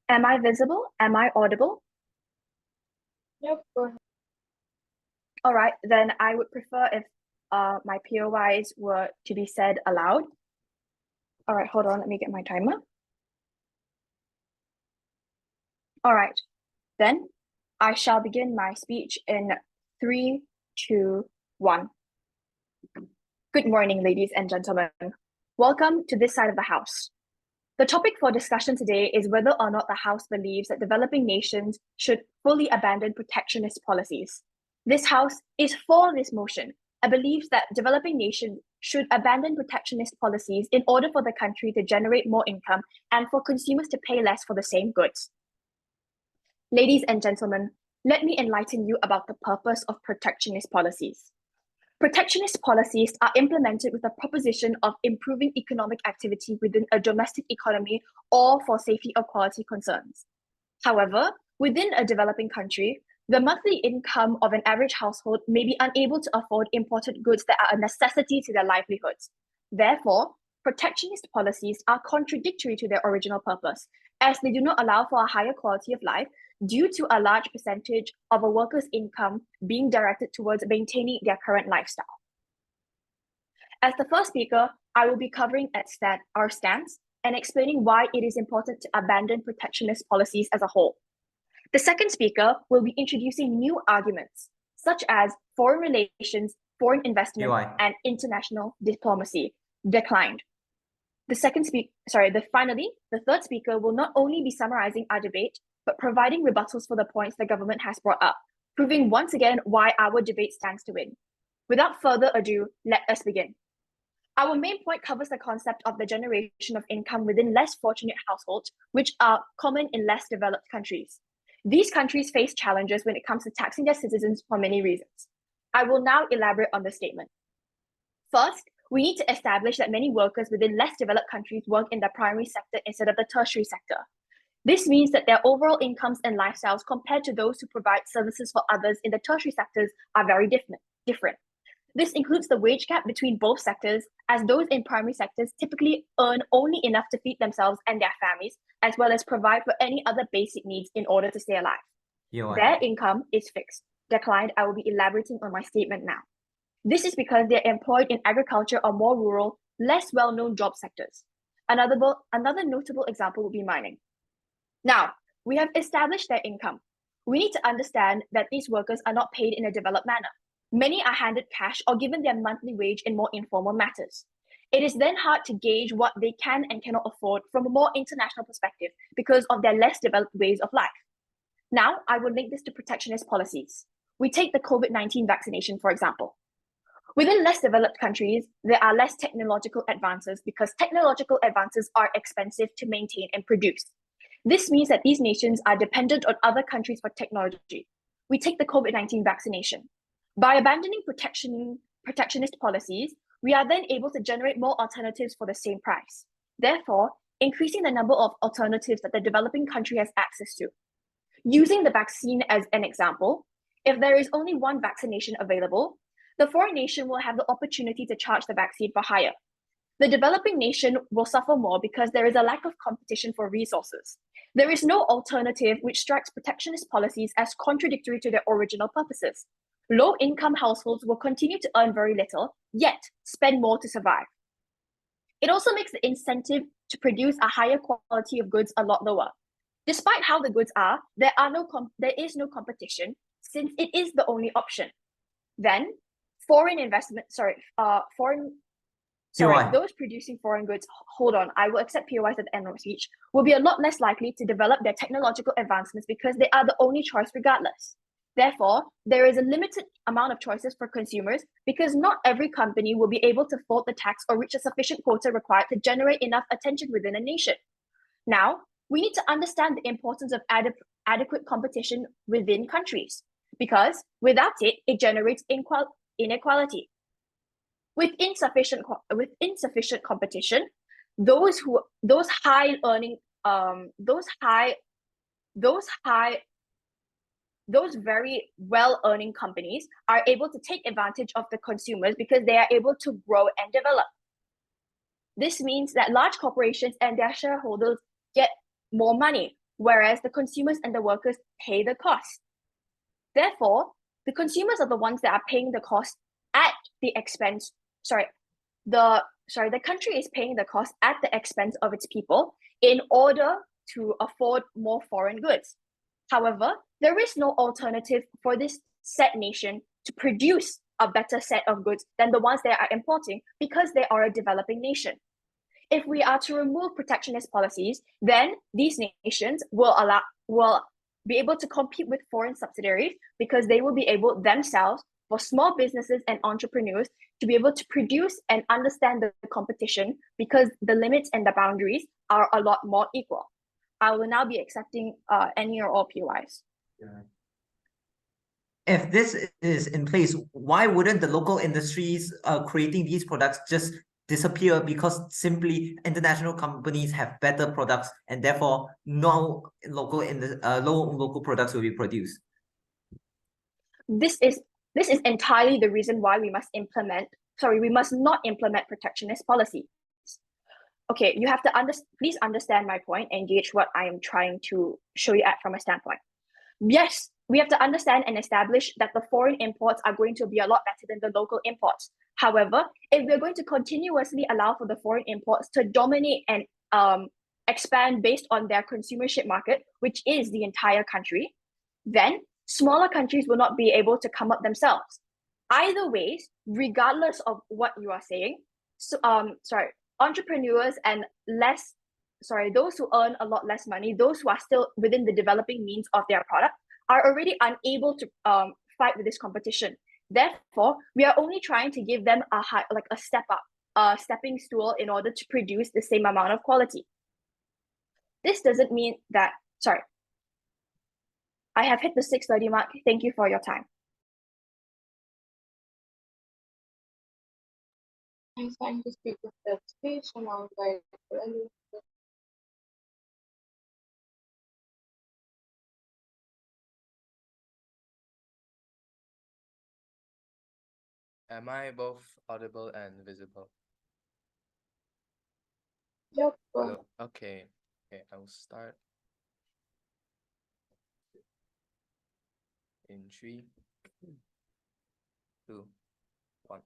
Am I visible? Am I audible? Yep, go ahead. All right, then I would prefer if my POIs were to be said aloud. All right, hold on, let me get my timer. All right, then I shall begin my speech in 3, 2, 1. Good morning, ladies and gentlemen. Welcome to this side of the House. The topic for discussion today is whether or not the House believes that developing nations should fully abandon protectionist policies. This House is for this motion and believes that developing nations should abandon protectionist policies in order for the country to generate more income and for consumers to pay less for the same goods. Ladies and gentlemen, let me enlighten you about the purpose of protectionist policies. Protectionist policies are implemented with the proposition of improving economic activity within a domestic economy or for safety or quality concerns. However, within a developing country, the monthly income of an average household may be unable to afford imported goods that are a necessity to their livelihoods. Therefore, protectionist policies are contradictory to their original purpose, as they do not allow for a higher quality of life due to a large percentage of a worker's income being directed towards maintaining their current lifestyle. As the first speaker, I will be covering our stance and explaining why it is important to abandon protectionist policies as a whole. The second speaker will be introducing new arguments, such as foreign relations, foreign investment, and international diplomacy declined. Finally, the third speaker will not only be summarizing our debate, but providing rebuttals for the points the government has brought up, proving once again why our debate stands to win. Without further ado, let us begin. Our main point covers the concept of the generation of income within less fortunate households, which are common in less developed countries. These countries face challenges when it comes to taxing their citizens for many reasons. I will now elaborate on the statement. First, we need to establish that many workers within less developed countries work in the primary sector instead of the tertiary sector. This means that their overall incomes and lifestyles compared to those who provide services for others in the tertiary sectors are very different. This includes the wage gap between both sectors, as those in primary sectors typically earn only enough to feed themselves and their families, as well as provide for any other basic needs in order to stay alive. Their income is fixed. Declined, I will be elaborating on my statement now. This is because they're employed in agriculture or more rural, less well-known job sectors. Another notable example would be mining. Now, we have established their income. We need to understand that these workers are not paid in a developed manner. Many are handed cash or given their monthly wage in more informal matters. It is then hard to gauge what they can and cannot afford from a more international perspective because of their less developed ways of life. Now, I will link this to protectionist policies. We take the COVID-19 vaccination, for example. Within less developed countries, there are less technological advances because technological advances are expensive to maintain and produce. This means that these nations are dependent on other countries for technology. We take the COVID-19 vaccination. By abandoning protectionist policies, we are then able to generate more alternatives for the same price, therefore increasing the number of alternatives that the developing country has access to. Using the vaccine as an example, if there is only one vaccination available, the foreign nation will have the opportunity to charge the vaccine for higher. The developing nation will suffer more because there is a lack of competition for resources. There is no alternative, which strikes protectionist policies as contradictory to their original purposes. Low-income households will continue to earn very little, yet spend more to survive. It also makes the incentive to produce a higher quality of goods a lot lower. Despite how the goods are, there is no competition since it is the only option. Then, those producing foreign goods, hold on, I will accept POIs at the end of my speech, will be a lot less likely to develop their technological advancements because they are the only choice regardless. Therefore, there is a limited amount of choices for consumers because not every company will be able to afford the tax or reach a sufficient quota required to generate enough attention within a nation. Now, we need to understand the importance of adequate competition within countries because without it, it generates inequality. With insufficient competition, those very well-earning companies are able to take advantage of the consumers because they are able to grow and develop. This means that large corporations and their shareholders get more money, whereas the consumers and the workers pay the cost. Therefore, the consumers are the ones that are paying the cost at the expense, the country is paying the cost at the expense of its people in order to afford more foreign goods. However, there is no alternative for this said nation to produce a better set of goods than the ones they are importing because they are a developing nation. If we are to remove protectionist policies, then these nations will be able to compete with foreign subsidiaries because they will be able themselves, for small businesses and entrepreneurs, to be able to produce and understand the competition because the limits and the boundaries are a lot more equal. I will now be accepting any or all POIs. If this is in place, why wouldn't the local industries creating these products just disappear because simply international companies have better products and therefore no local products will be produced? This is entirely the reason why we must not implement protectionist policies. Okay, you have to please understand my point and gauge what I am trying to show you at from a standpoint. Yes, we have to understand and establish that the foreign imports are going to be a lot better than the local imports. However, if we're going to continuously allow for the foreign imports to dominate and expand based on their consumership market, which is the entire country, then smaller countries will not be able to come up themselves. Either ways, regardless of what you are saying, entrepreneurs and those who earn a lot less money, those who are still within the developing means of their product, are already unable to fight with this competition. Therefore, we are only trying to give them a stepping stool in order to produce the same amount of quality. This doesn't mean that, I have hit the 6:30 mark. Thank you for your time. I'm trying to speak with that speech and I'll invite you. Am I both audible and visible? Yep. Hello. Okay. I will start in 3, 2, 1.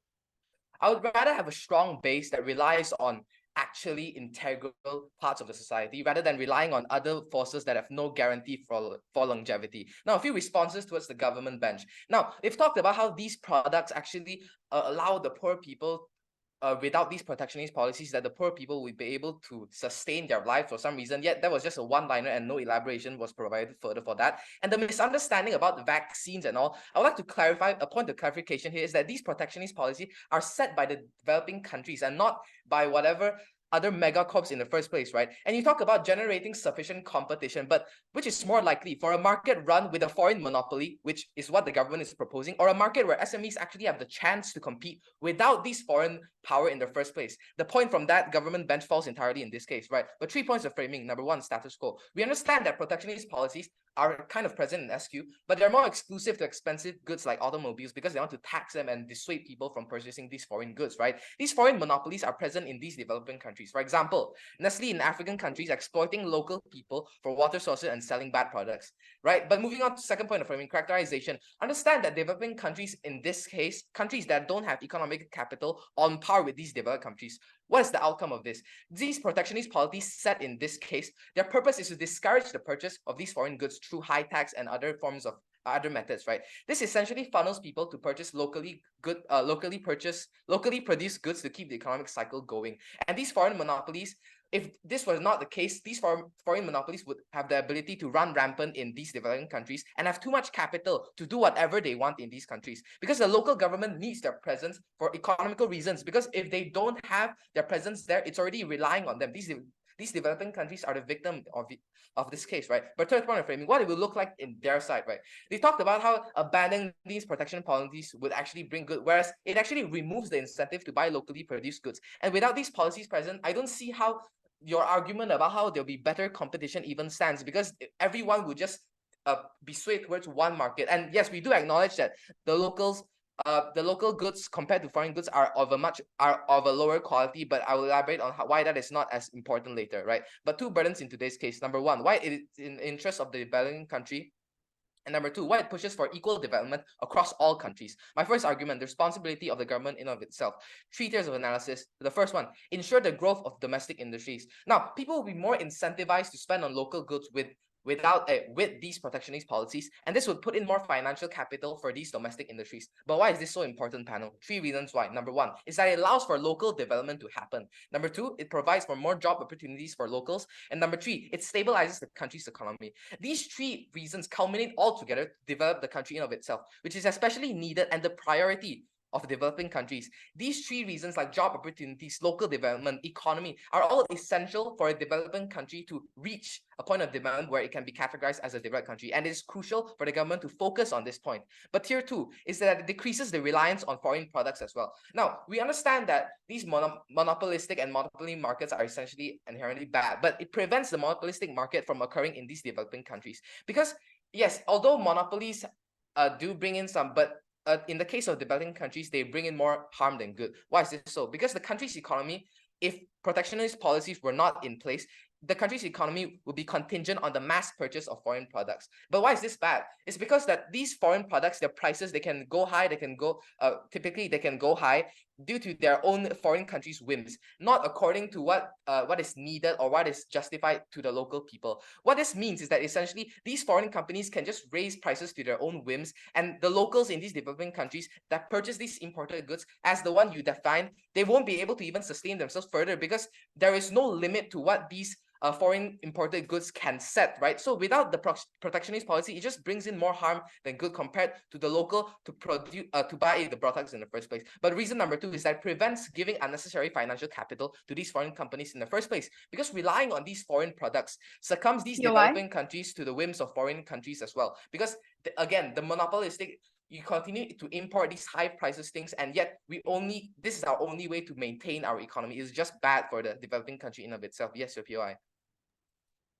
I would rather have a strong base that relies on actually integral parts of the society rather than relying on other forces that have no guarantee for longevity. Now, a few responses towards the government bench. Now, they've talked about how these products actually allow the poor people, without these protectionist policies, that the poor people would be able to sustain their life for some reason. Yet that was just a one-liner and no elaboration was provided further for that. And the misunderstanding about the vaccines and all, I would like to clarify, a point of clarification here is that these protectionist policies are set by the developing countries and not by whatever other megacorps in the first place, right? And you talk about generating sufficient competition, but which is more likely, for a market run with a foreign monopoly, which is what the government is proposing, or a market where SMEs actually have the chance to compete without these foreign power in the first place? The point from that government bench falls entirely in this case, right? But 3 points of framing. Number 1, status quo. We understand that protectionist policies are kind of present in SQ, but they're more exclusive to expensive goods like automobiles because they want to tax them and dissuade people from purchasing these foreign goods, right? These foreign monopolies are present in these developing countries. For example, Nestle in African countries exploiting local people for water sources and selling bad products, right? But moving on to second point of framing, characterization. Understand that developing countries, in this case, countries that don't have economic capital on par with these developed countries. What is the outcome of this? These protectionist policies set in this case, their purpose is to discourage the purchase of these foreign goods through high tax and other forms of other methods, right? This essentially funnels people to purchase locally produced goods to keep the economic cycle going. And these foreign monopolies, if this was not the case, these foreign monopolies would have the ability to run rampant in these developing countries and have too much capital to do whatever they want in these countries, because the local government needs their presence for economical reasons. Because if they don't have their presence there, it's already relying on them. These developing countries are the victim of this case, right? But third point of framing, what it will look like in their side, right? They talked about how abandoning these protection policies would actually bring good, whereas it actually removes the incentive to buy locally produced goods. And without these policies present, I don't see how your argument about how there'll be better competition even stands, because everyone would just be swayed towards one market. And yes, we do acknowledge that the locals the local goods compared to foreign goods are of a lower quality, but I will elaborate on why that is not as important later, right? But two burdens in today's case. Number one, why it is in the interest of the developing country. And number two, why it pushes for equal development across all countries. My first argument, the responsibility of the government in of itself. 3 tiers of analysis. The first one, ensure the growth of domestic industries. Now, people will be more incentivized to spend on local goods with these protectionist policies, and this would put in more financial capital for these domestic industries. But why is this so important, panel? 3 reasons why. Number one is that it allows for local development to happen. Number two, it provides for more job opportunities for locals. And number three, it stabilizes the country's economy. These 3 reasons culminate all together to develop the country in of itself, which is especially needed and the priority of developing countries. These 3 reasons, like job opportunities, local development, economy, are all essential for a developing country to reach a point of development where it can be categorized as a developed country. And it is crucial for the government to focus on this point. But tier 2 is that it decreases the reliance on foreign products as well. Now, we understand that these monopolistic and monopoly markets are essentially inherently bad, but it prevents the monopolistic market from occurring in these developing countries. Because yes, although monopolies do bring in some, but in the case of developing countries, they bring in more harm than good. Why is this so? Because the country's economy, if protectionist policies were not in place, the country's economy would be contingent on the mass purchase of foreign products. But why is this bad? It's because that these foreign products, their prices, they can go high, typically they can go high due to their own foreign countries' whims, not according to what is needed or what is justified to the local people. What this means is that essentially these foreign companies can just raise prices to their own whims, and the locals in these developing countries that purchase these imported goods, as the one you defined, they won't be able to even sustain themselves further because there is no limit to what these foreign imported goods can set, right? So without the protectionist policy, it just brings in more harm than good compared to the local to buy the products in the first place. But reason number 2 is that it prevents giving unnecessary financial capital to these foreign companies in the first place, because relying on these foreign products succumbs these developing countries to the whims of foreign countries as well. Because again, the monopolistic, you continue to import these high prices things, and yet this is our only way to maintain our economy. It's just bad for the developing country in of itself. Yes, your POI.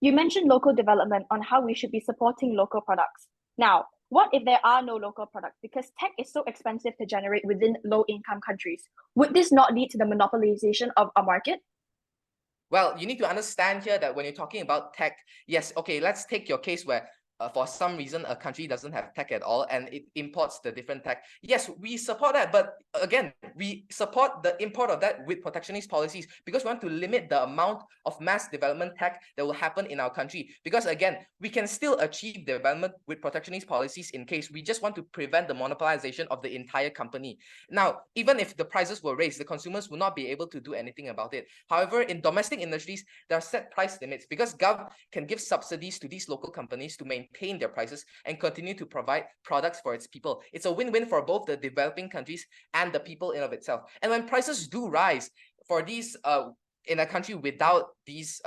You mentioned local development on how we should be supporting local products. Now, what if there are no local products? Because tech is so expensive to generate within low-income countries. Would this not lead to the monopolization of a market? Well, you need to understand here that when you're talking about tech, yes, okay, let's take your case where for some reason a country doesn't have tech at all and it imports the different tech. Yes, we support that, but again, we support the import of that with protectionist policies because we want to limit the amount of mass development tech that will happen in our country. Because again, we can still achieve development with protectionist policies in case we just want to prevent the monopolization of the entire company. Now, even if the prices were raised, the consumers will not be able to do anything about it. However, in domestic industries, there are set price limits because Gov can give subsidies to these local companies to maintain their prices and continue to provide products for its people. It's a win-win for both the developing countries and the people in of itself. And when prices do rise for these in a country without these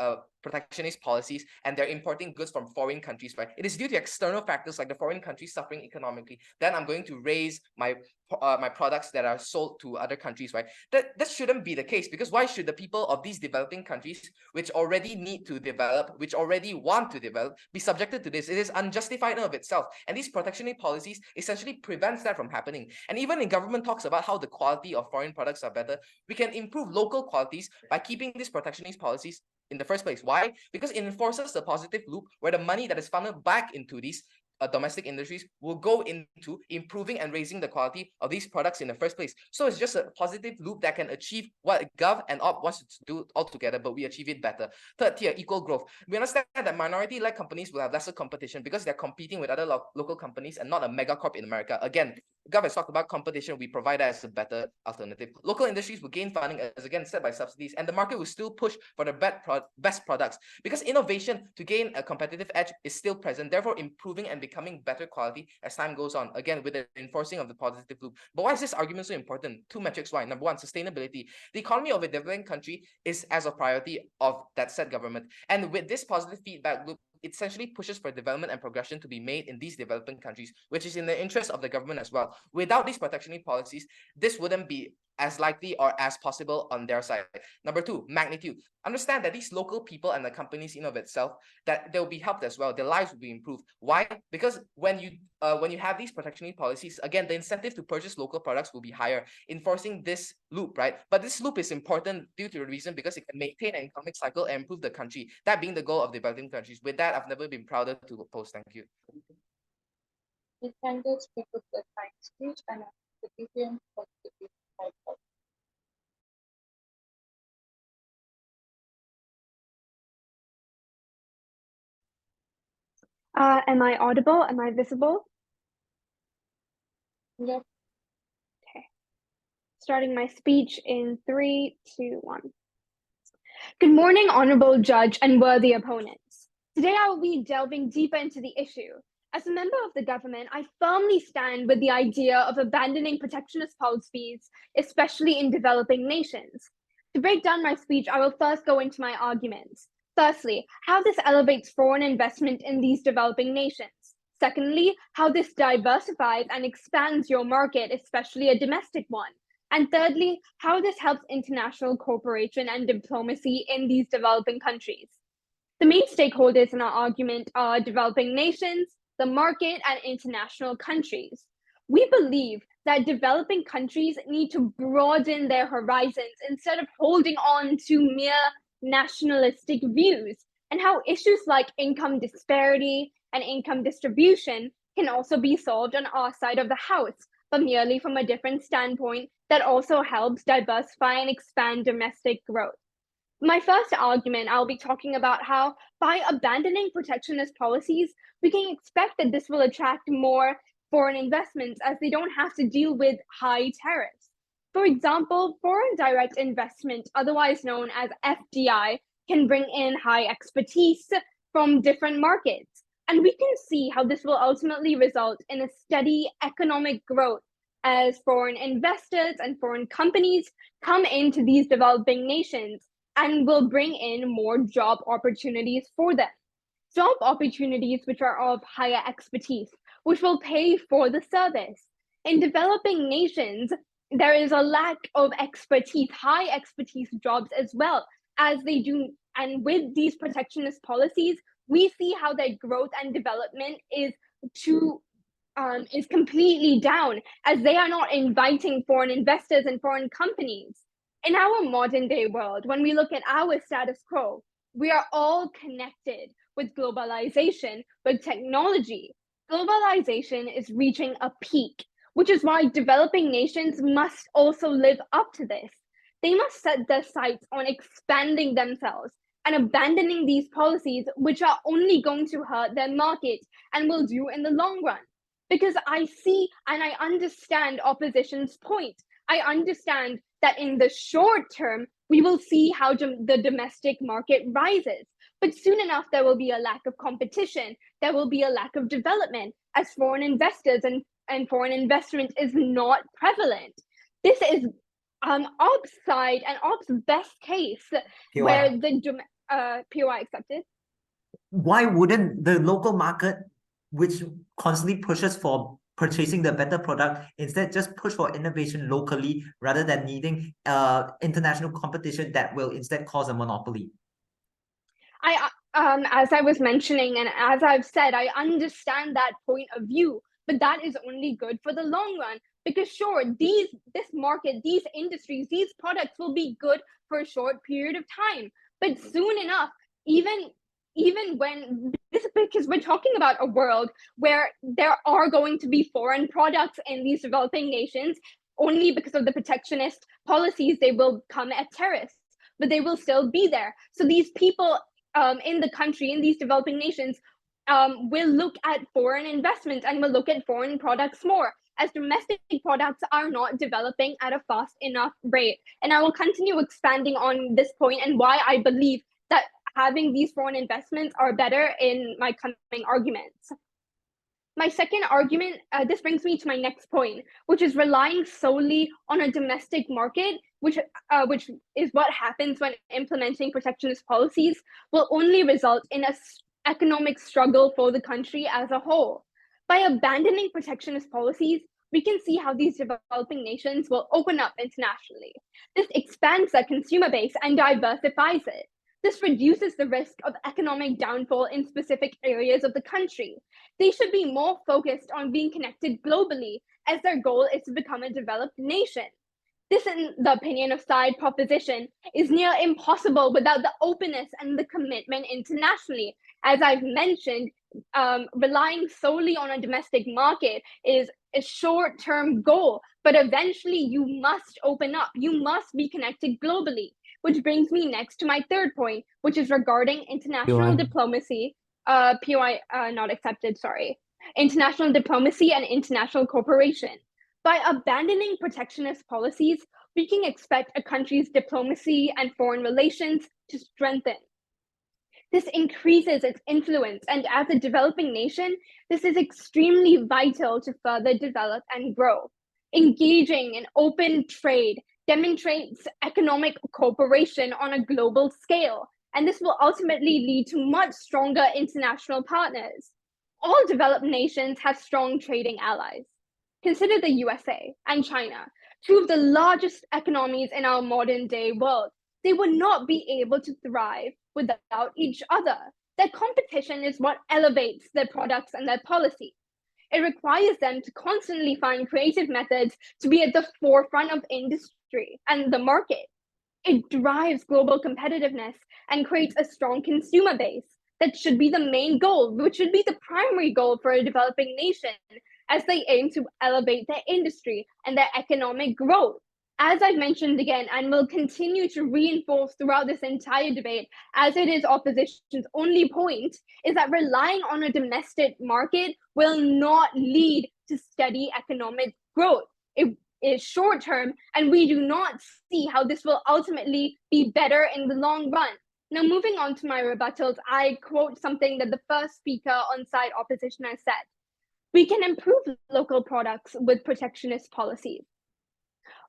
protectionist policies and they're importing goods from foreign countries, right? It is due to external factors like the foreign countries suffering economically. Then I'm going to raise my products that are sold to other countries, right? That shouldn't be the case, because why should the people of these developing countries, which already need to develop, which already want to develop, be subjected to this? It is unjustified in of itself. And these protectionist policies essentially prevents that from happening. And even in government talks about how the quality of foreign products are better, we can improve local qualities by keeping these protectionist policies in the first place. Why? Because it enforces the positive loop where the money that is funneled back into these domestic industries will go into improving and raising the quality of these products in the first place. So it's just a positive loop that can achieve what Gov and Op wants to do all together, but we achieve it better. Third tier, equal growth. We understand that minority-led companies will have lesser competition because they're competing with other local companies and not a megacorp in America. Again, Gov has talked about competition. We provide that as a better alternative. Local industries will gain funding as again set by subsidies, and the market will still push for the best products because innovation to gain a competitive edge is still present, therefore improving and becoming better quality as time goes on, again with the enforcing of the positive loop. But why is this argument so important? 2 metrics why. Number 1, sustainability. The economy of a developing country is as a priority of that said government, and with this positive feedback loop, it essentially pushes for development and progression to be made in these developing countries, which is in the interest of the government as well. Without these protectionist policies, this wouldn't be as likely or as possible on their side. Number two, magnitude. Understand that these local people and the companies in of itself, that they'll be helped as well. Their lives will be improved. Why? Because when you have these protectionist policies, again, the incentive to purchase local products will be higher, enforcing this loop, right? But this loop is important due to the reason because it can maintain an economic cycle and improve the country. That being the goal of developing countries. With that, I've never been prouder to oppose. Thank you. You can just speak with the time speech and the BPM for the BPM. Am I audible? Am I visible? Yep. Okay. Starting my speech in 3, 2, 1. Good morning, honorable judge and worthy opponents. Today I will be delving deeper into the issue. As a member of the government, I firmly stand with the idea of abandoning protectionist policies, especially in developing nations. To break down my speech, I will first go into my arguments. Firstly, how this elevates foreign investment in these developing nations. Secondly, how this diversifies and expands your market, especially a domestic one. And thirdly, how this helps international cooperation and diplomacy in these developing countries. The main stakeholders in our argument are developing nations, the market, and international countries. We believe that developing countries need to broaden their horizons instead of holding on to mere nationalistic views, and how issues like income disparity and income distribution can also be solved on our side of the house, but merely from a different standpoint that also helps diversify and expand domestic growth. My first argument, I'll be talking about how by abandoning protectionist policies, we can expect that this will attract more foreign investments as they don't have to deal with high tariffs. For example, foreign direct investment, otherwise known as FDI, can bring in high expertise from different markets. And we can see how this will ultimately result in a steady economic growth as foreign investors and foreign companies come into these developing nations and will bring in more job opportunities for them. Job opportunities which are of higher expertise, which will pay for the service. In developing nations, there is a lack of expertise, high expertise jobs as well as they do. And with these protectionist policies, we see how their growth and development is completely down as they are not inviting foreign investors and foreign companies. In our modern day world, when we look at our status quo, we are all connected with globalization, with technology. Globalization is reaching a peak, which is why developing nations must also live up to this. They must set their sights on expanding themselves and abandoning these policies, which are only going to hurt their market and will do in the long run. Because I see and I understand opposition's point. I understand that in the short term, we will see how the domestic market rises. But soon enough, there will be a lack of competition. There will be a lack of development as foreign investors and foreign investment is not prevalent. This is ops side and ops best case POI. where the POI accepted. Why wouldn't the local market, which constantly pushes for purchasing the better product, instead just push for innovation locally rather than needing international competition that will instead cause a monopoly? As I was mentioning and as I've said, I understand that point of view, but that is only good for the long run. Because sure, this market, these industries, these products will be good for a short period of time. But soon enough, even when this, because we're talking about a world where there are going to be foreign products in these developing nations, only because of the protectionist policies, they will come at tariffs, but they will still be there. So these people in the country, in these developing nations, will look at foreign investments and will look at foreign products more, as domestic products are not developing at a fast enough rate. And I will continue expanding on this point and why I believe that having these foreign investments are better in my coming arguments. My second argument, this brings me to my next point, which is relying solely on a domestic market, which is what happens when implementing protectionist policies, will only result in an economic struggle for the country as a whole. By abandoning protectionist policies, we can see how these developing nations will open up internationally. This expands their consumer base and diversifies it. This reduces the risk of economic downfall in specific areas of the country. They should be more focused on being connected globally, as their goal is to become a developed nation. This, in the opinion of side proposition, is near impossible without the openness and the commitment internationally. As I've mentioned, relying solely on a domestic market is a short-term goal, but eventually you must open up. You must be connected globally, which brings me next to my third point, which is regarding international diplomacy. POI not accepted, sorry. International diplomacy and international cooperation. By abandoning protectionist policies, we can expect a country's diplomacy and foreign relations to strengthen. This increases its influence, and as a developing nation, this is extremely vital to further develop and grow. Engaging in open trade demonstrates economic cooperation on a global scale, and this will ultimately lead to much stronger international partners. All developed nations have strong trading allies. Consider the USA and China, two of the largest economies in our modern day world. They would not be able to thrive without each other. Their competition is what elevates their products and their policies. It requires them to constantly find creative methods to be at the forefront of industry and the market. It drives global competitiveness and creates a strong consumer base. That should be the main goal, which should be the primary goal for a developing nation, as they aim to elevate their industry and their economic growth. As I've mentioned again, and will continue to reinforce throughout this entire debate, as it is opposition's only point, is that relying on a domestic market will not lead to steady economic growth. It is short term, and we do not see how this will ultimately be better in the long run. Now, moving on to my rebuttals, I quote something that the first speaker on side opposition has said. We can improve local products with protectionist policies.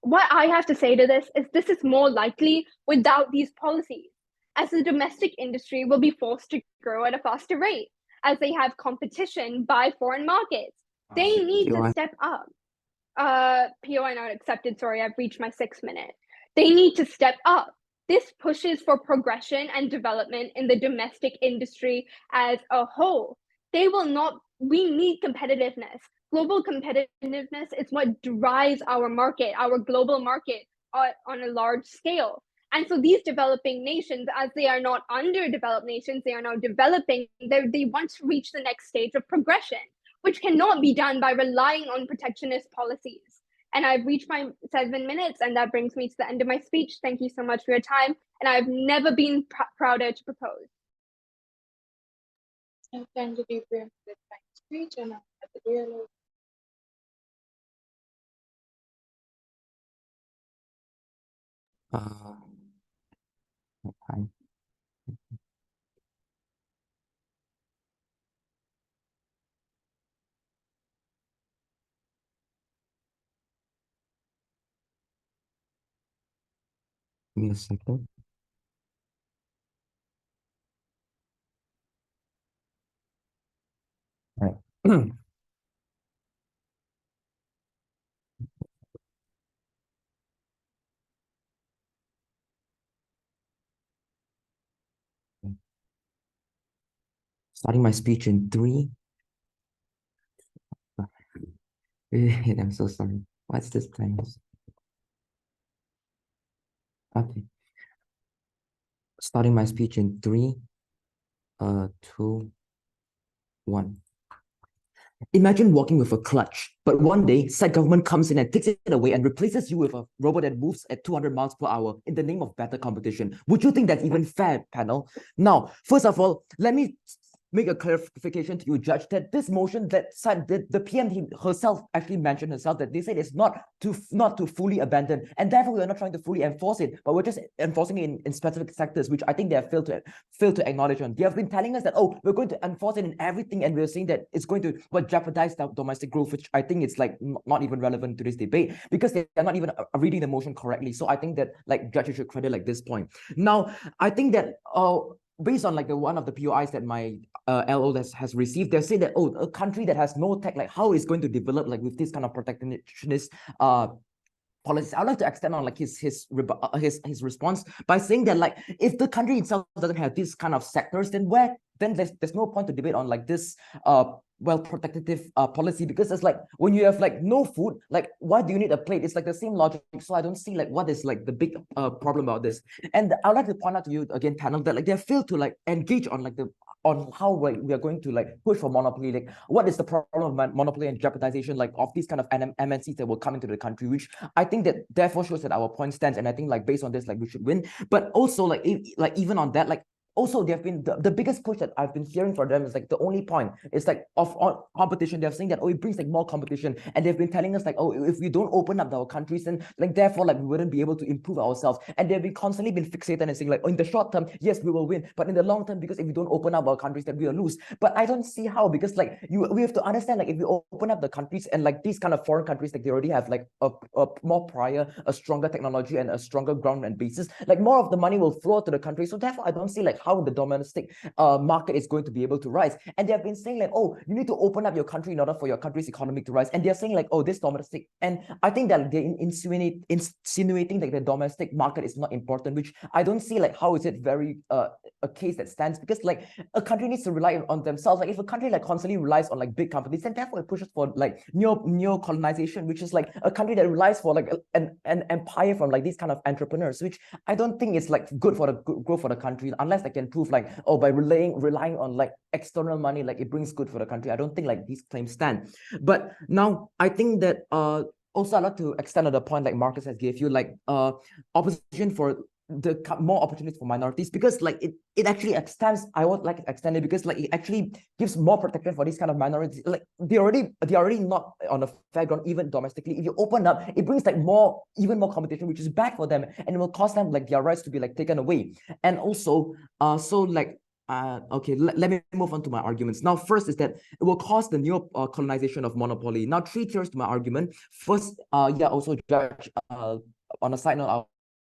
What I have to say to this is more likely without these policies, as the domestic industry will be forced to grow at a faster rate, as they have competition by foreign markets. They need to step up. POI not accepted, sorry, I've reached my 6 minute. They need to step up. This pushes for progression and development in the domestic industry as a whole. We need competitiveness. Global competitiveness is what drives our market, our global market on a large scale. And so these developing nations, as they are not underdeveloped nations, they are now developing, they want to reach the next stage of progression, which cannot be done by relying on protectionist policies. And I've reached my 7 minutes, and that brings me to the end of my speech. Thank you so much for your time, and I've never been prouder to propose. And thank you, Revan, for the kind speech, and at the dialogue. Hi. Give me a second. All right. Starting my speech in 3. Wait, I'm so sorry. What's this time? Okay. Starting my speech in 3, 2, 1. Imagine walking with a clutch, but one day, said government comes in and takes it away and replaces you with a robot that moves at 200 miles per hour in the name of better competition. Would you think that's even fair, panel? Now, first of all, let me make a clarification to you, Judge, that this motion that the PM herself actually mentioned herself that they said it's not to fully abandon, and therefore we're not trying to fully enforce it, but we're just enforcing it in specific sectors, which I think they have failed to acknowledge on. They have been telling us that, oh, we're going to enforce it in everything, and we're saying that it's going to jeopardize domestic growth, which I think it's like not even relevant to this debate because they're not even reading the motion correctly. So I think that like judges should credit like this point. Now, I think that based on like the one of the POIs that my LO has received, they say that, oh, a country that has no tech, like how is going to develop like with this kind of protectionist policies. I'd like to extend on like his response by saying that, like, if the country itself doesn't have this kind of sectors, then there's no point to debate on like this protective policy, because it's like when you have like no food, like why do you need a plate? It's like the same logic. So I don't see like what is like the big problem about this. And I'd like to point out to you again, panel, that like they failed to like engage on like on how we are going to like push for monopoly. Like, what is the problem of monopoly and jeopardization like of these kind of MNCs that will come into the country, which I think that therefore shows that our point stands. And I think like based on this, like we should win. But also like even on that, like also they have been the biggest push that I've been hearing from them is like the only point is like of competition. They're saying that, oh, it brings like more competition, and they've been telling us like, oh, if we don't open up our countries, then like therefore like we wouldn't be able to improve ourselves. And they've been constantly been fixated and saying like, oh, in the short term, yes, we will win, but in the long term, because if we don't open up our countries, then we will lose. But I don't see how, because like we have to understand, like if we open up the countries and like these kind of foreign countries, like they already have like a more prior, a stronger technology and a stronger ground and basis, like more of the money will flow to the country. So therefore I don't see like how the domestic market is going to be able to rise. And they have been saying like, oh, you need to open up your country in order for your country's economy to rise. And they're saying like, oh, this domestic, and I think that they're insinuating like the domestic market is not important, which I don't see like how is it very a case that stands, because like a country needs to rely on themselves. Like if a country like constantly relies on like big companies, then therefore it pushes for like neo colonization, which is like a country that relies for like an empire from like these kind of entrepreneurs, which I don't think is like good for the growth for the country, unless they can prove like, oh, by relying on like external money, like it brings good for the country. I don't think like these claims stand. But now I think that also I'd like to extend on the point like Marcus has gave you, like opposition for the more opportunities for minorities, because like it actually extends. I would like to extend it because like it actually gives more protection for these kind of minorities. Like they're already not on a fair ground even domestically. If you open up, it brings like even more competition, which is bad for them, and it will cause them like their rights to be like taken away. And also so like okay, let me move on to my arguments. Now, first is that it will cause the neo colonization of monopoly. Now, 3 tiers to my argument. First, also Judge, on a side note,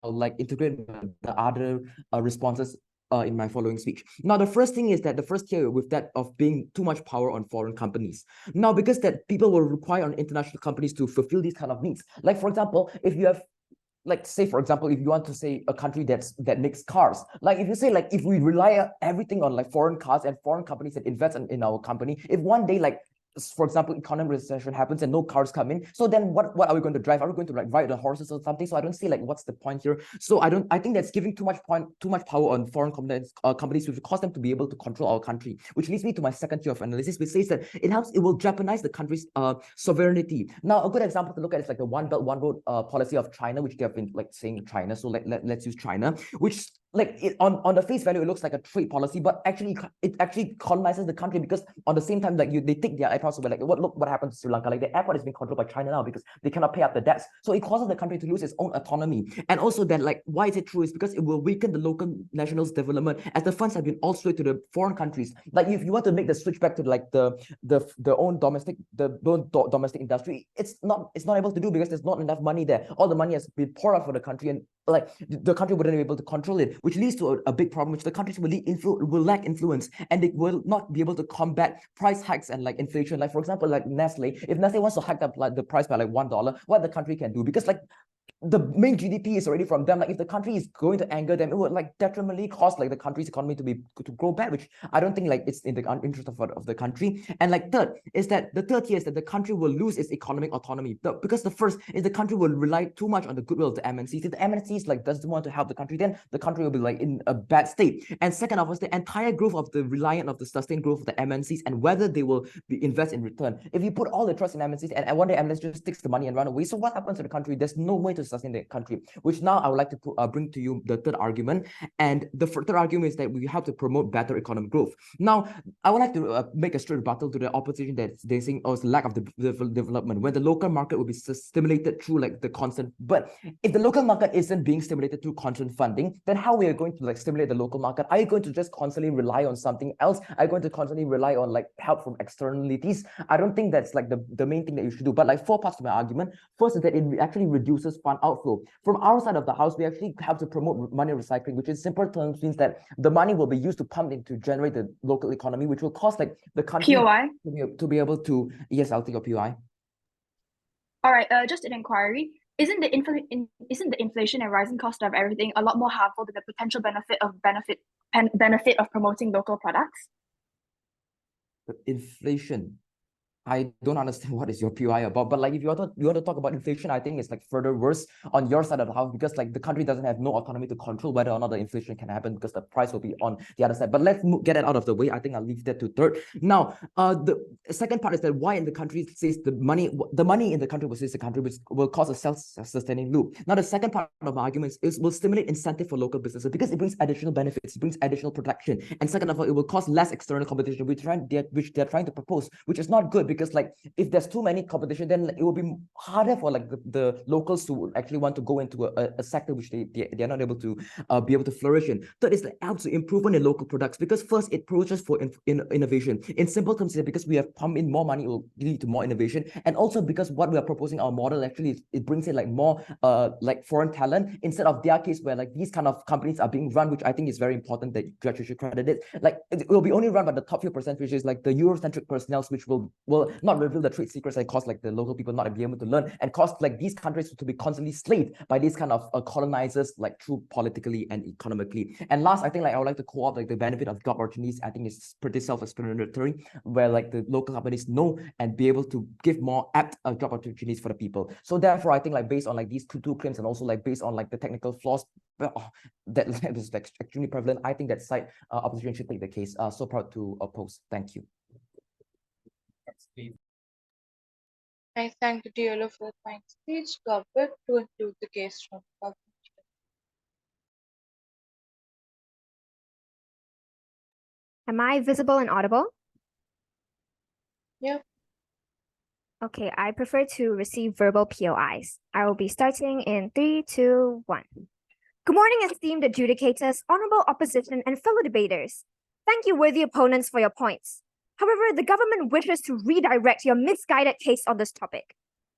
I'll like integrate the other responses in my following speech. Now, the first thing is that the first tier with that of being too much power on foreign companies. Now, because that people will require on international companies to fulfill these kind of needs. Like, for example, if you have, like, say, for example, if you want to say a country that makes cars, like if you say like if we rely everything on like foreign cars and foreign companies that invest in our company, if one day like, for example, economic recession happens and no cars come in, so then what are we going to drive? Are we going to like ride the horses or something? So I don't see like what's the point here. So I think that's giving too much power on foreign companies, which will cause them to be able to control our country, which leads me to my second tier of analysis, which says that it will jeopardize the country's sovereignty. Now, a good example to look at is like the One Belt One Road policy of China, which they have been like saying China. So let's use China, which like on the face value it looks like a trade policy, but actually it actually colonizes the country, because on the same time like they take their airports away. Like what happens to Sri Lanka? Like the airport is being controlled by China now because they cannot pay up the debts. So it causes the country to lose its own autonomy. And also that like why is it true is because it will weaken the local nationals' development, as the funds have been all swayed to the foreign countries. Like if you want to make the switch back to like the own domestic industry, it's not able to do, because there's not enough money there. All the money has been poured out for the country, and like the country wouldn't be able to control it, which leads to a big problem, which the countries will lack influence, and they will not be able to combat price hikes and like inflation. Like for example, like Nestle, if Nestle wants to hike up like the price by like $1, what the country can do, because like the main GDP is already from them. Like if the country is going to anger them, it would like detrimentally cause like the country's economy to grow bad, which I don't think like it's in the interest of the country. And like the third tier is that the country will lose its economic autonomy, because the first is the country will rely too much on the goodwill of the MNCs. If the MNCs like doesn't want to help the country, then the country will be like in a bad state. And second of all, the entire growth of the reliant of the sustained growth of the MNCs and whether they will invest in return. If you put all the trust in MNCs and one day MNCs just takes the money and run away, so what happens to the country? There's no way to sustain the country, which now I would like to bring to you the third argument. And the third argument is that we have to promote better economic growth. Now, I would like to make a straight rebuttal to the opposition that they're saying, oh, it's lack of development, when the local market will be stimulated through like the constant. But if the local market isn't being stimulated through constant funding, then how we are going to like stimulate the local market? Are you going to just constantly rely on something else? Are you going to constantly rely on like help from externalities? I don't think that's like the main thing that you should do. But like 4 parts to my argument. First is that it actually reduces outflow. From our side of the house, we actually have to promote money recycling, which in simple terms means that the money will be used to pump in to generate the local economy, which will cost like the country POI. to be able to. Yes, I'll take your POI. All right, just an inquiry. Isn't the inflation and rising cost of everything a lot more harmful than the potential benefit of promoting local products? Inflation. I don't understand what is your POI about, but like if you want to talk about inflation, I think it's like further worse on your side of the house because like the country doesn't have no autonomy to control whether or not the inflation can happen because the price will be on the other side. But let's get it out of the way. I think I'll leave that to third. Now, the second part is that why in the country says the money in the country will save the country, which will cause a self-sustaining loop. Now, the second part of my argument is will stimulate incentive for local businesses because it brings additional benefits, it brings additional protection, and second of all, it will cause less external competition, which they're trying to propose, which is not good because like if there's too many competition, then it will be harder for like the locals to actually want to go into a sector which they're not able to be able to flourish in. Third is the helps to improvement in local products because first it pushes for innovation. In simple terms, because we have pumped in more money, it will lead to more innovation, and also because what we are proposing our model actually it brings in like more like foreign talent instead of their case where like these kind of companies are being run, which I think is very important that you should credit it. Like it will be only run by the top few percent, which is like the Eurocentric personnel, which will not reveal the trade secrets and cause like the local people not be able to learn and cause like these countries to be constantly slaved by these kind of colonizers like through politically and economically. And last, I think like I would like to co-op like the benefit of job opportunities. I think it's pretty self-explanatory where like the local companies know and be able to give more apt job opportunities for the people. So therefore, I think like based on like these two claims and also like based on like the technical flaws that is like extremely prevalent, I think that side opposition should take the case. So proud to oppose. Thank you. I thank the DLO for the fine speech. Government to include the case from government. Am I visible and audible? Yeah. Okay, I prefer to receive verbal POIs. I will be starting in 3, 2, 1. Good morning, esteemed adjudicators, honorable opposition, and fellow debaters. Thank you, worthy opponents, for your points. However, the government wishes to redirect your misguided case on this topic.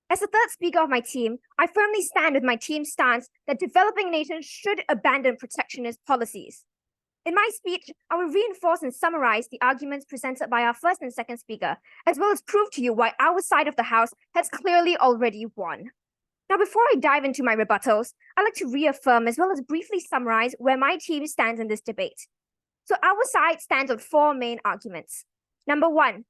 As the third speaker of my team, I firmly stand with my team's stance that developing nations should abandon protectionist policies. In my speech, I will reinforce and summarize the arguments presented by our first and second speaker, as well as prove to you why our side of the House has clearly already won. Now, before I dive into my rebuttals, I'd like to reaffirm as well as briefly summarize where my team stands in this debate. So our side stands on 4 main arguments. Number 1,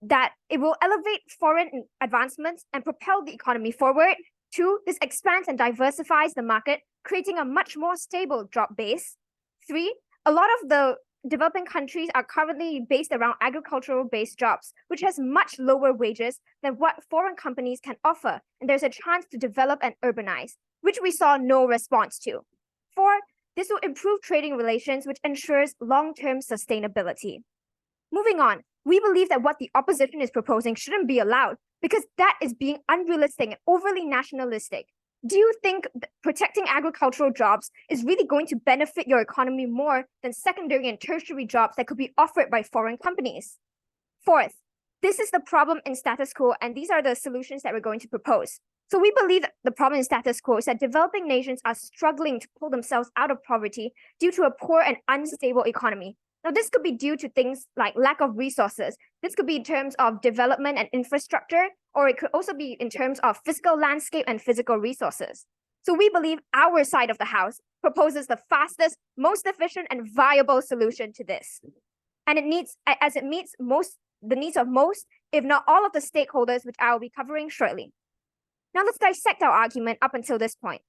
that it will elevate foreign advancements and propel the economy forward. 2, this expands and diversifies the market, creating a much more stable job base. 3, a lot of the developing countries are currently based around agricultural-based jobs, which has much lower wages than what foreign companies can offer, and there's a chance to develop and urbanize, which we saw no response to. 4, this will improve trading relations, which ensures long-term sustainability. Moving on, we believe that what the opposition is proposing shouldn't be allowed because that is being unrealistic and overly nationalistic. Do you think protecting agricultural jobs is really going to benefit your economy more than secondary and tertiary jobs that could be offered by foreign companies? 4th, this is the problem in status quo, and these are the solutions that we're going to propose. So we believe that the problem in status quo is that developing nations are struggling to pull themselves out of poverty due to a poor and unstable economy. Now, this could be due to things like lack of resources. This could be in terms of development and infrastructure, or it could also be in terms of fiscal landscape and physical resources. So we believe our side of the House proposes the fastest, most efficient, and viable solution to this. And it meets the needs of most, if not all of the stakeholders, which I will be covering shortly. Now let's dissect our argument up until this point.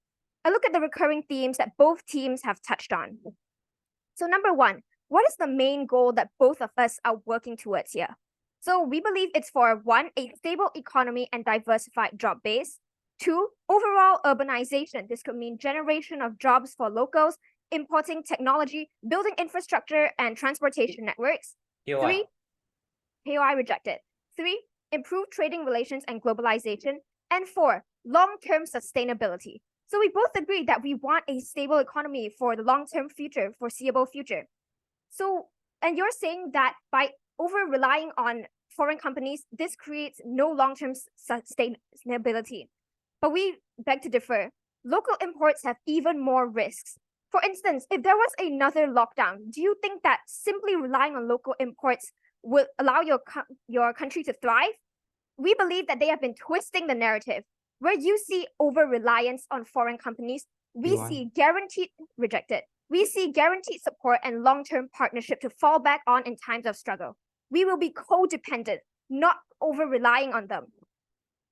I look at the recurring themes that both teams have touched on. So number 1, what is the main goal that both of us are working towards here? So we believe it's for 1, a stable economy and diversified job base. 2, overall urbanization. This could mean generation of jobs for locals, importing technology, building infrastructure and transportation networks. 3, POI rejected. 3, improved trading relations and globalization. And 4, long-term sustainability. So we both agree that we want a stable economy for the long-term future, foreseeable future. So, and you're saying that by over-relying on foreign companies, this creates no long-term sustainability. But we beg to differ. Local imports have even more risks. For instance, if there was another lockdown, do you think that simply relying on local imports will allow your country to thrive? We believe that they have been twisting the narrative. Where you see over-reliance on foreign companies, we POI. see rejected. We see guaranteed support and long-term partnership to fall back on in times of struggle. We will be codependent, not over-relying on them.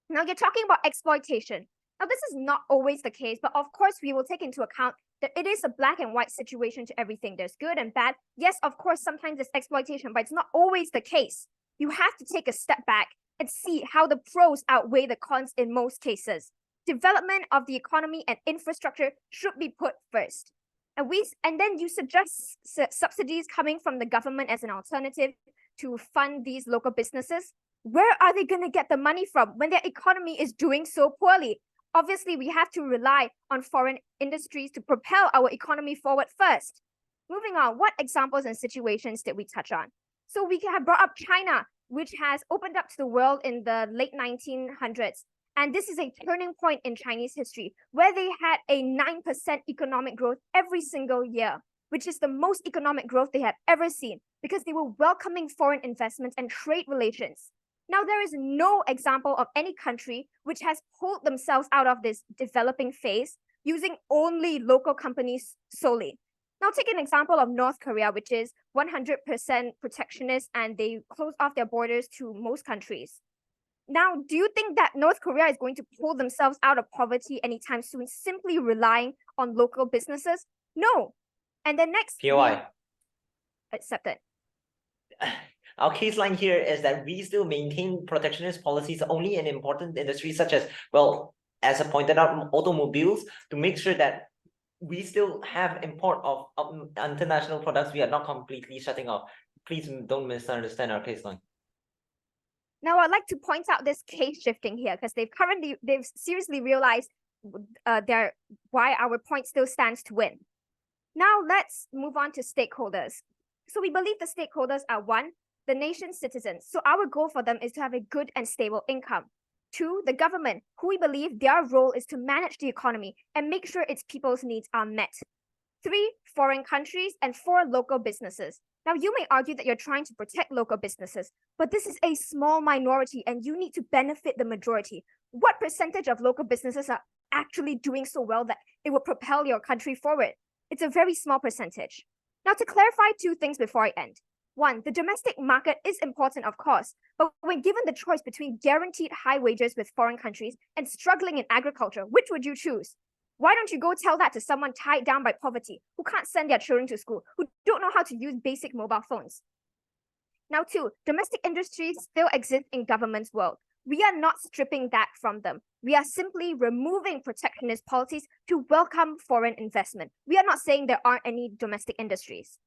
Now you're talking about exploitation. Now this is not always the case, but of course we will take into account that it is a black and white situation to everything. There's good and bad. Yes, of course, sometimes there's exploitation, but it's not always the case. You have to take a step back and see how the pros outweigh the cons in most cases. Development of the economy and infrastructure should be put first. And then you suggest subsidies coming from the government as an alternative to fund these local businesses. Where are they going to get the money from when their economy is doing so poorly? Obviously, we have to rely on foreign industries to propel our economy forward first. Moving on, what examples and situations did we touch on? So we have brought up China, which has opened up to the world in the late 1900s. And this is a turning point in Chinese history, where they had a 9% economic growth every single year, which is the most economic growth they have ever seen, because they were welcoming foreign investments and trade relations. Now, there is no example of any country which has pulled themselves out of this developing phase using only local companies solely. Now, take an example of North Korea, which is 100% protectionist, and they close off their borders to most countries. Now, do you think that North Korea is going to pull themselves out of poverty anytime soon, simply relying on local businesses? No. And then next, POI. accepted. Our case line here is that we still maintain protectionist policies only in important industries such as, well, as I pointed out, automobiles, to make sure that we still have import of international products. We are not completely shutting off. Please don't misunderstand our case line. Now, I'd like to point out this case shifting here because they've seriously realized why our point still stands to win. Now, let's move on to stakeholders. So we believe the stakeholders are one, the nation's citizens. So our goal for them is to have a good and stable income. Two, the government, who we believe their role is to manage the economy and make sure its people's needs are met. Three, foreign countries, and four, local businesses. Now, you may argue that you're trying to protect local businesses, but this is a small minority and you need to benefit the majority. What percentage of local businesses are actually doing so well that it will propel your country forward? It's a very small percentage. Now, to clarify two things before I end. One, the domestic market is important, of course, but when given the choice between guaranteed high wages with foreign countries and struggling in agriculture, which would you choose? Why don't you go tell that to someone tied down by poverty, who can't send their children to school, who don't know how to use basic mobile phones? Now, two, domestic industries still exist in government's world. We are not stripping that from them. We are simply removing protectionist policies to welcome foreign investment. We are not saying there aren't any domestic industries.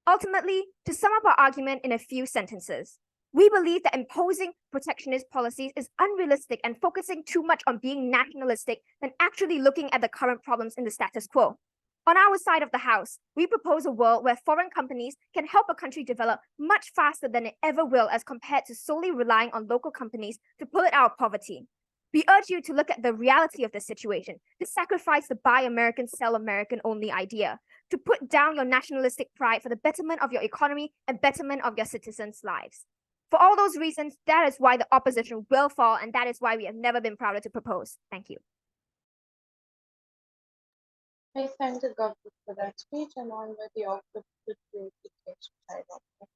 Ultimately, to sum up our argument in a few sentences, we believe that imposing protectionist policies is unrealistic and focusing too much on being nationalistic than actually looking at the current problems in the status quo. On our side of the house, we propose a world where foreign companies can help a country develop much faster than it ever will as compared to solely relying on local companies to pull it out of poverty. We urge you to look at the reality of the situation, to sacrifice the buy American, sell American only idea, to put down your nationalistic pride for the betterment of your economy and betterment of your citizens' lives. For all those reasons, that is why the opposition will fall, and that is why we have never been prouder to propose. Thank you. I thank the government for that speech and honor the opportunity to exercise of it.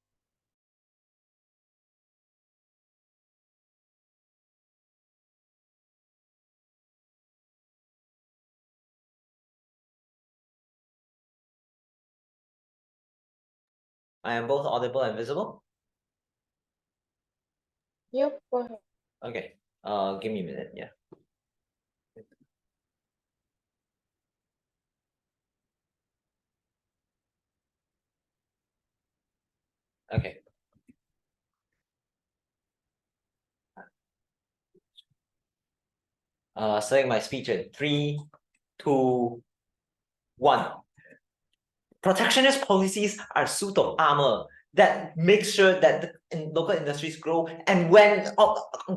I am both audible and visible. Yep, go ahead. Okay. Give me a minute. Yeah. Okay. Starting my speech in 3, 2, 1. Protectionist policies are a suit of armor that makes sure that the local industries grow. And when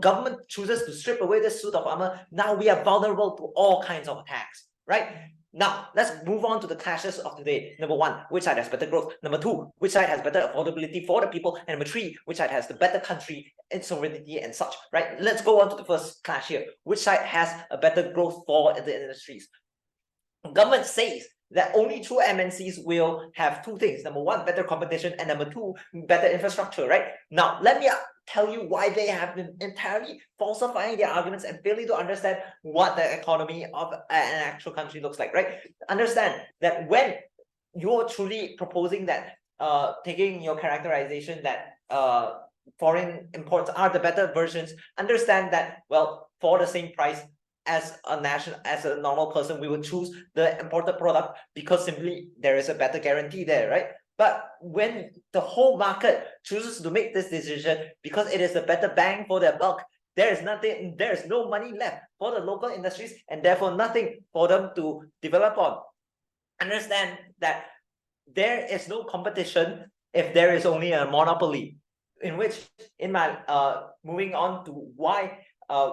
government chooses to strip away this suit of armor, now we are vulnerable to all kinds of attacks. right? Now, let's move on to the clashes of today. Number one, which side has better growth? Number two, which side has better affordability for the people? And number three, which side has the better country and sovereignty and such, right? Let's go on to the first clash here. Which side has a better growth for the industries? Government says that only true MNCs will have two things. Number one, better competition, and number two, better infrastructure, right? Now, let me tell you why they have been entirely falsifying their arguments and failing to understand what the economy of an actual country looks like, right? Understand that when you're truly proposing that, taking your characterization that foreign imports are the better versions, understand that, well, for the same price, as a normal person, we would choose the imported product because simply there is a better guarantee there, right? But when the whole market chooses to make this decision because it is a better bang for their buck, there is no money left for the local industries and therefore nothing for them to develop on. Understand that there is no competition if there is only a monopoly, in which, in my moving on to why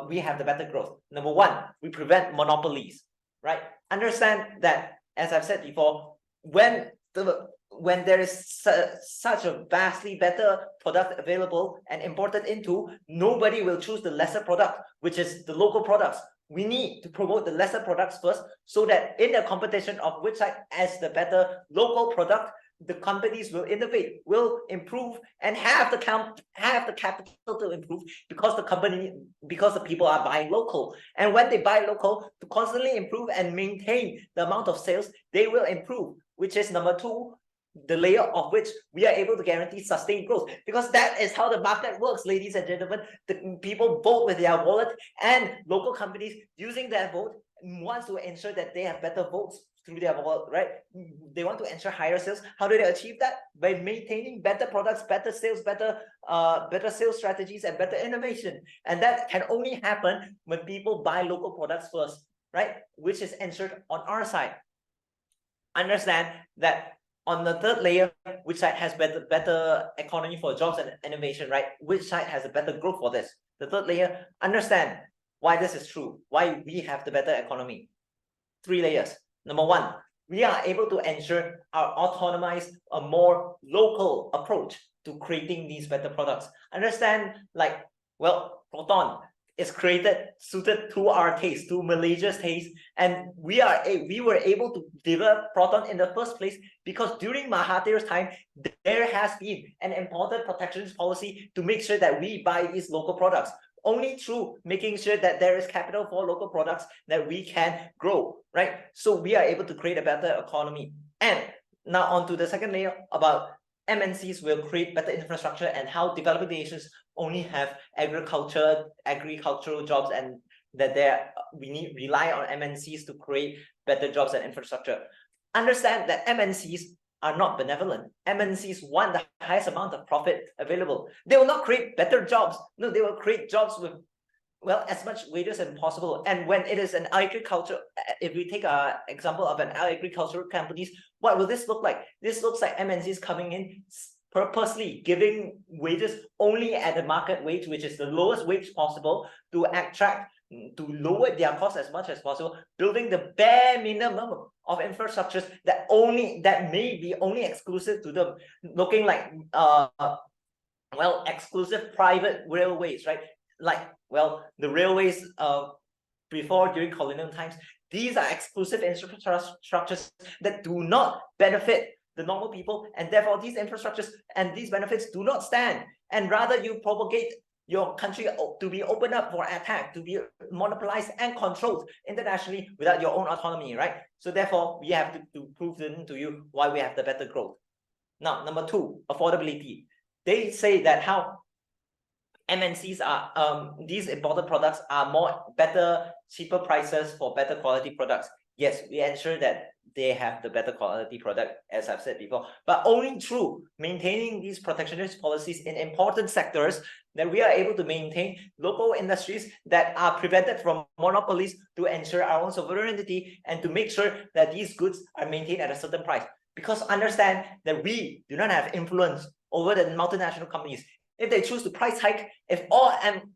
we have the better growth. Number one, we prevent monopolies, right? Understand that, as I've said before, when there is such a vastly better product available and imported into, nobody will choose the lesser product, which is the local products. We need to promote the lesser products first, so that in the competition of which side has the better local product, the companies will innovate, will improve, and have the capital to improve because the people are buying local. And when they buy local, to constantly improve and maintain the amount of sales, they will improve, which is number two, the layer of which we are able to guarantee sustained growth, because that is how the market works, ladies and gentlemen. The people vote with their wallet, and local companies using their vote wants to ensure that they have better votes through their wallet, right? They want to ensure higher sales. How do they achieve that? By maintaining better products, better sales, better sales strategies, and better innovation. And that can only happen when people buy local products first, right? Which is ensured on our side. Understand that on the third layer, which side has better economy for jobs and innovation, right? Which side has a better growth for this? The third layer, understand why this is true, why we have the better economy. 3 layers. Number one, we are able to ensure our autonomized, a more local approach to creating these better products. Understand, like, well, Proton is suited to our taste, to Malaysia's taste, and we were able to develop Proton in the first place because during Mahathir's time, there has been an important protectionist policy to make sure that we buy these local products. Only through making sure that there is capital for local products that we can grow, right? So we are able to create a better economy. And now on to the second layer about MNCs will create better infrastructure and how developing nations only have agricultural jobs, and that we rely on MNCs to create better jobs and infrastructure. Understand that MNCs are not benevolent. MNCs want the highest amount of profit available. They will not create better jobs. No, they will create jobs with, well, as much wages as possible. And when it is an agriculture, if we take an example of an agricultural companies, what will this look like? This looks like MNCs coming in purposely giving wages only at the market wage, which is the lowest wage possible, to lower their costs as much as possible, building the bare minimum of infrastructures that may be only exclusive to them, looking like exclusive private railways, right? Like, well, the railways before, during colonial times, these are exclusive infrastructures that do not benefit the normal people, and therefore these infrastructures and these benefits do not stand, and rather you propagate your country to be opened up for attack, to be monopolized and controlled internationally without your own autonomy, right? So therefore, we have to prove to you why we have the better growth. Now, number two, affordability. They say that how MNCs are, these imported products are better, cheaper prices for better quality products. Yes, we ensure that they have the better quality product, as I've said before, but only through maintaining these protectionist policies in important sectors that we are able to maintain local industries that are prevented from monopolies, to ensure our own sovereignty and to make sure that these goods are maintained at a certain price. Because understand that we do not have influence over the multinational companies. If they choose to price hike, if all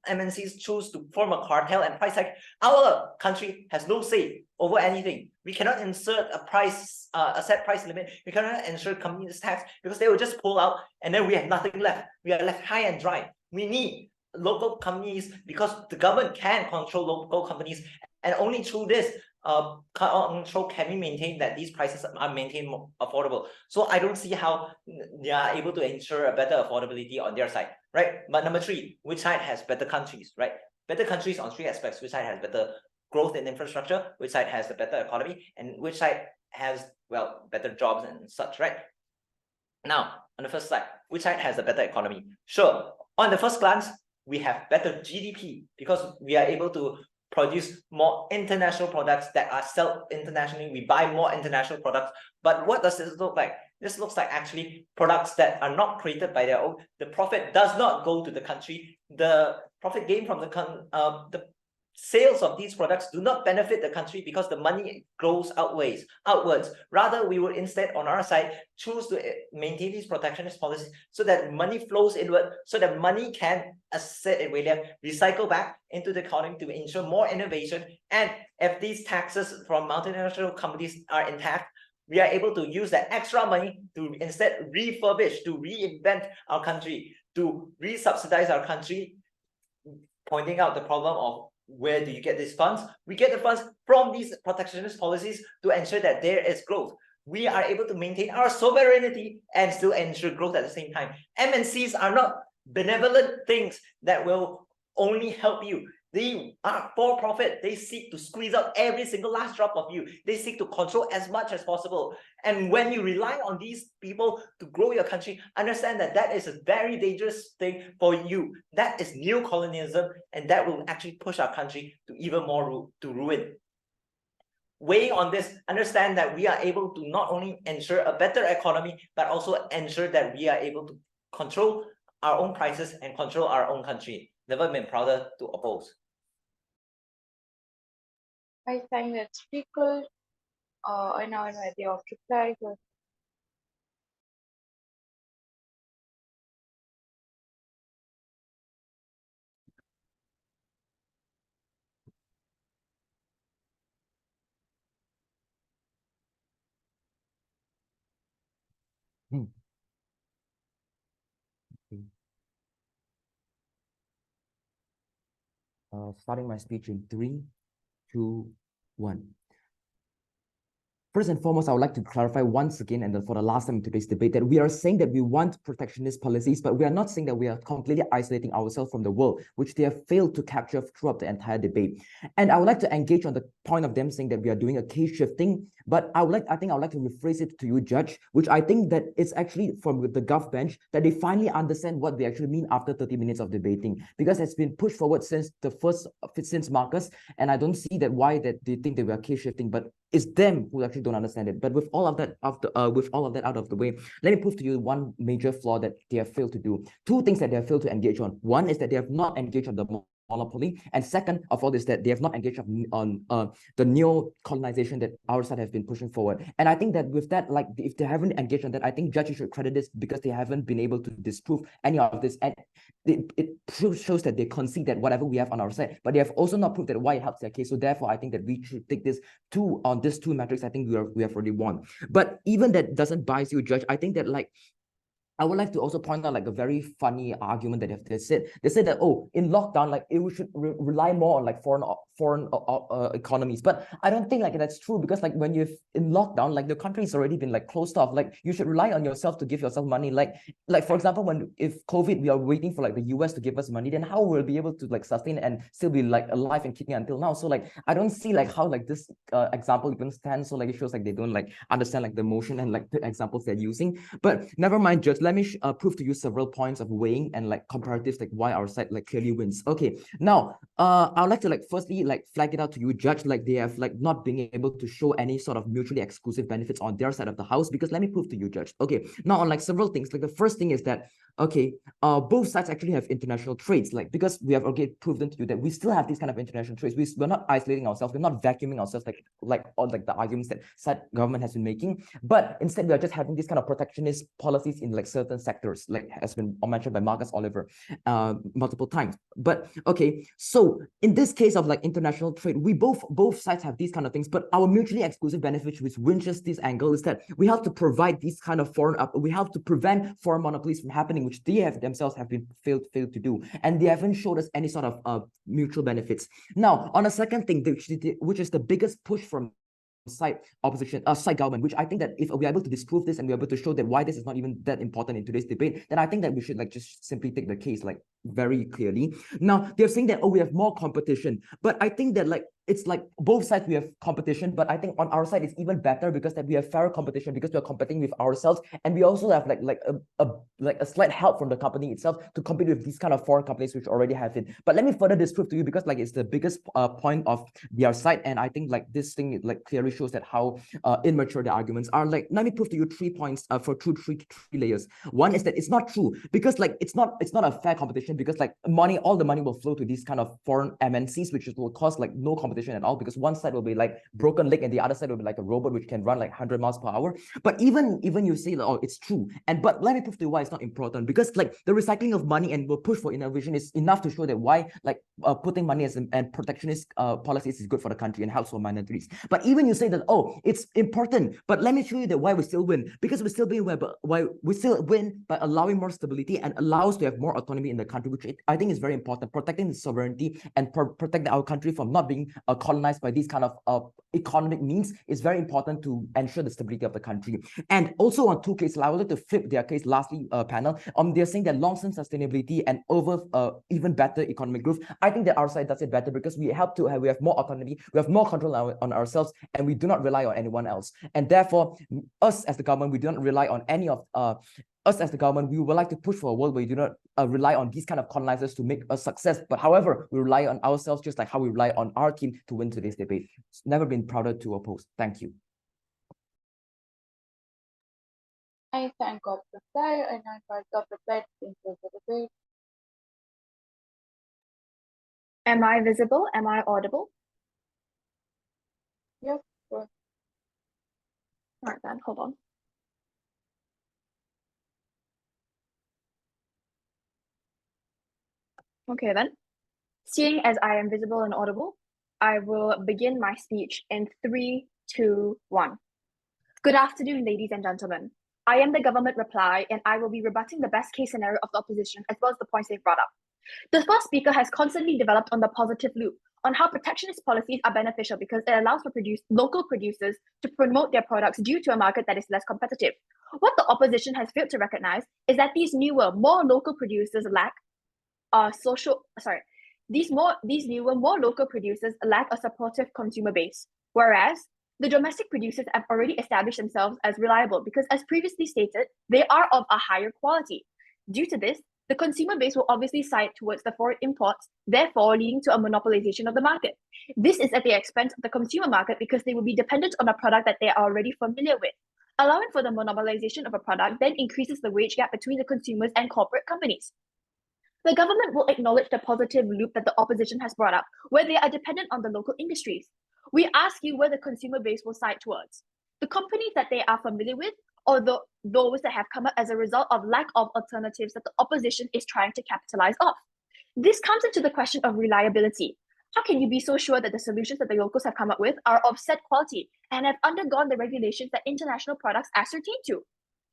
MNCs choose to form a cartel and price hike, our country has no say. over anything. We cannot insert a set price limit. We cannot insert companies tax because they will just pull out and then we have nothing left. We are left high and dry. We need local companies because the government can control local companies, and only through this control can we maintain that these prices are maintained more affordable. So I don't see how they are able to ensure a better affordability on their side, right? But number three, which side has better countries, right? Better countries on three aspects: which side has better growth in infrastructure, which side has a better economy, and which side has, well, better jobs and such, right? Now, on the first slide, which side has a better economy? Sure, on the first glance, we have better GDP because we are able to produce more international products that are sold internationally. We buy more international products. But what does this look like? This looks like actually products that are not created by their own. The profit does not go to the country. The profit gained from the sales of these products do not benefit the country because the money goes outwards. Rather, we would instead on our side choose to maintain these protectionist policies so that money flows inward, so that money can, as said in William, recycle back into the economy to ensure more innovation. And if these taxes from multinational companies are intact, we are able to use that extra money to instead refurbish, to reinvent our country, to re-subsidize our country, pointing out the problem of where do you get these funds? We get the funds from these protectionist policies to ensure that there is growth. We are able to maintain our sovereignty and still ensure growth at the same time. MNCs are not benevolent things that will only help you. They are for profit. They seek to squeeze out every single last drop of you. They seek to control as much as possible. And when you rely on these people to grow your country, understand that that is a very dangerous thing for you. That is neo-colonialism, and that will actually push our country to even more to ruin. Weighing on this, understand that we are able to not only ensure a better economy, but also ensure that we are able to control our own prices and control our own country. Never been prouder to oppose. I thank that speaker. I now invite the reply. Starting my speech in 3, 2, 1. First and foremost, I would like to clarify once again, and then for the last time in today's debate, that we are saying that we want protectionist policies, but we are not saying that we are completely isolating ourselves from the world, which they have failed to capture throughout the entire debate. And I would like to engage on the point of them saying that we are doing a case shifting, but I think I would like to rephrase it to you, Judge, which I think that it's actually from the Gov bench that they finally understand what we actually mean after 30 minutes of debating, because it's been pushed forward since Marcus, and I don't see that why that they think that we are case shifting, but it's them who actually don't understand it. But with all of that out of the way, let me prove to you one major flaw that they have failed to do. Two things that they have failed to engage on. One is that they have not engaged on the monopoly, and second of all is that they have not engaged on the neo-colonization that our side have been pushing forward. And I think that with that, like, if they haven't engaged on that, I think judges should credit this because they haven't been able to disprove any of this, and it shows that they concede that whatever we have on our side, but they have also not proved that why it helps their case. So therefore, I think that we should take this on these two metrics. I think we have already won. But even that doesn't bias you, Judge. I think that, like, I would like to also point out like a very funny argument that they said. They said that, oh, in lockdown, like we should rely more on like foreign economies. But I don't think like that's true, because like when you're in lockdown, like the country's already been like closed off. Like you should rely on yourself to give yourself money. Like for example, if COVID, we are waiting for like the US to give us money, then how will we be able to like sustain and still be like alive and kicking until now? So like I don't see like how like this example even stands. So like it shows like they don't like understand like the motion and like the examples they're using. But never mind, Judge. Let me prove to you several points of weighing and like comparatives, like why our side like clearly wins. Okay, now I would like to like firstly like flag it out to you, Judge, like they have like not been able to show any sort of mutually exclusive benefits on their side of the house, because let me prove to you, Judge. Okay, now on like several things, like the first thing is that okay, both sides actually have international trades, like, because we have already proven to you that we still have these kind of international trades. We're not isolating ourselves, we're not vacuuming ourselves like all like the arguments that side government has been making, but instead we are just having these kind of protectionist policies in like certain sectors, like has been mentioned by Marcus Oliver multiple times. But okay, so in this case of like international trade, we both sides have these kind of things, but our mutually exclusive benefit which winches this angle is that we have to provide these kind of we have to prevent foreign monopolies from happening, which they have themselves have been failed to do, and they haven't showed us any sort of mutual benefits. Now, on a second thing, which is the biggest push from side government, which I think that if we're able to disprove this and we're able to show that why this is not even that important in today's debate, then I think that we should like just simply take the case like very clearly. Now, they're saying that, oh, we have more competition, but I think that like it's like both sides we have competition, but I think on our side it's even better because that we have fairer competition because we are competing with ourselves, and we also have like a slight help from the company itself to compete with these kind of foreign companies which already have it. But let me further disprove to you because like it's the biggest point of their side, and I think like this thing like clearly shows that how immature the arguments are. Like, let me prove to you 3 points for three layers. One is that it's not true because like it's not a fair competition because like all the money will flow to these kind of foreign MNCs, which will cause like no competition at all because one side will be like broken leg and the other side will be like a robot which can run like 100 miles per hour. But even you say like, oh, it's true, but let me prove to you why it's not important, because like the recycling of money and will push for innovation is enough to show that why like putting money and protectionist policies is good for the country and helps for minorities. But even you say that, oh, it's important, but let me show you that why we still win, because we still win by allowing more stability and allows to have more autonomy in the country, which I think is very important. Protecting the sovereignty and protect our country from not being colonized by these kind of economic means is very important to ensure the stability of the country. And also on 2 cases, I wanted to flip their case lastly, panel. They're saying that long-term sustainability and even better economic growth. I think that our side does it better because we have more autonomy, we have more control on ourselves, and we do not rely on anyone else. And therefore, us as the government, we do not rely on any of us as the government, we would like to push for a world where we do not rely on these kind of colonizers to make a success. But however, we rely on ourselves just like how we rely on our team to win today's debate. It's never been prouder to oppose. Thank you. I thank God for that, and I invite Dr. Brett into the debate. Am I visible? Am I audible? Yes, sure. All right, then, hold on. Okay, then. Seeing as I am visible and audible, I will begin my speech in 3, 2, 1. Good afternoon, ladies and gentlemen. I am the government reply, and I will be rebutting the best case scenario of the opposition as well as the points they've brought up. The first speaker has constantly developed on the positive loop on how protectionist policies are beneficial because it allows for local producers to promote their products due to a market that is less competitive. What the opposition has failed to recognize is that these newer, more local producers lack these newer, more local producers lack a supportive consumer base, whereas the domestic producers have already established themselves as reliable because, as previously stated, they are of a higher quality. Due to this, the consumer base will obviously side towards the foreign imports, therefore leading to a monopolization of the market. This is at the expense of the consumer market because they will be dependent on a product that they are already familiar with. Allowing for the monopolization of a product then increases the wage gap between the consumers and corporate companies. The government will acknowledge the positive loop that the opposition has brought up, where they are dependent on the local industries. We ask you where the consumer base will side towards. The companies that they are familiar with, or those that have come up as a result of lack of alternatives that the opposition is trying to capitalize off. This comes into the question of reliability. How can you be so sure that the solutions that the locals have come up with are of set quality and have undergone the regulations that international products ascertain to?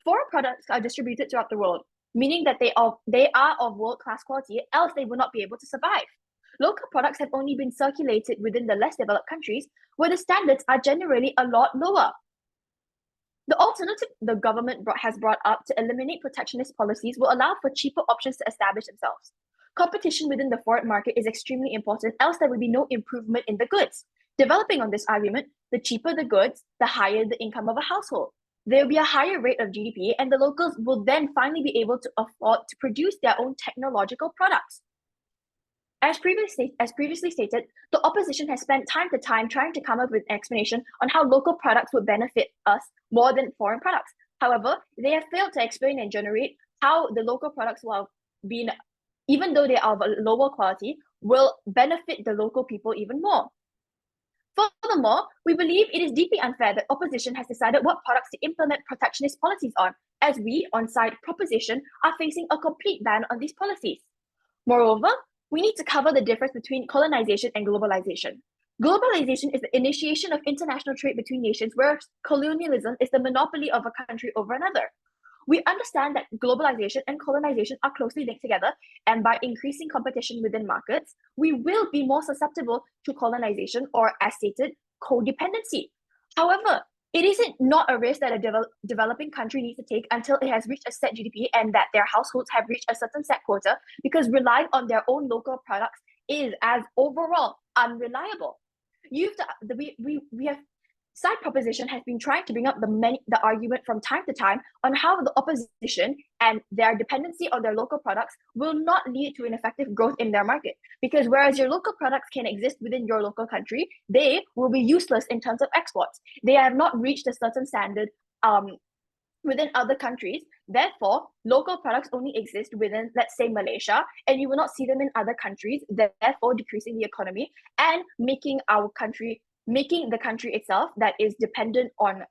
Foreign products are distributed throughout the world, meaning that they are of world-class quality, else they will not be able to survive. Local products have only been circulated within the less developed countries, where the standards are generally a lot lower. The alternative the government has brought up to eliminate protectionist policies will allow for cheaper options to establish themselves. Competition within the foreign market is extremely important, else there will be no improvement in the goods. Developing on this argument, the cheaper the goods, the higher the income of a household. There will be a higher rate of GDP, and the locals will then finally be able to afford to produce their own technological products. As previously stated, the opposition has spent time trying to come up with an explanation on how local products would benefit us more than foreign products. However, they have failed to explain and generate how the local products will have been, even though they are of a lower quality, will benefit the local people even more. Furthermore, we believe it is deeply unfair that opposition has decided what products to implement protectionist policies on, as we, on side proposition, are facing a complete ban on these policies. Moreover, we need to cover the difference between colonization and globalization. Globalization is the initiation of international trade between nations, whereas colonialism is the monopoly of a country over another. We understand that globalization and colonization are closely linked together, and by increasing competition within markets, we will be more susceptible to colonization or, as stated, codependency. However, it isn't not a risk that a developing country needs to take until it has reached a set GDP and that their households have reached a certain set quota, because relying on their own local products is, as overall, unreliable. We have side proposition has been trying to bring up the argument from time to time on how the opposition and their dependency on their local products will not lead to an effective growth in their market. Because whereas your local products can exist within your local country, they will be useless in terms of exports. They have not reached a certain standard within other countries. Therefore, local products only exist within, let's say, Malaysia, and you will not see them in other countries, therefore decreasing the economy and making the country itself that is dependent on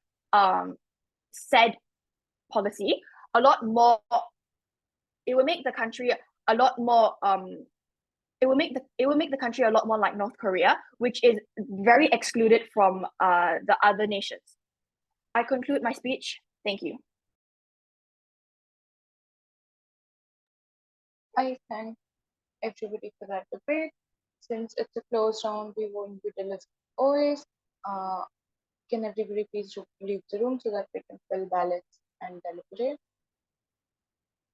said policy a lot more. It will make the country a lot more it will make the country a lot more like North Korea, which is very excluded from the other nations. I conclude my speech. Thank you. I thank everybody for that debate. Since it's a closed round, we won't be delivering OAs. Can everybody please leave the room so that we can fill ballots and deliberate?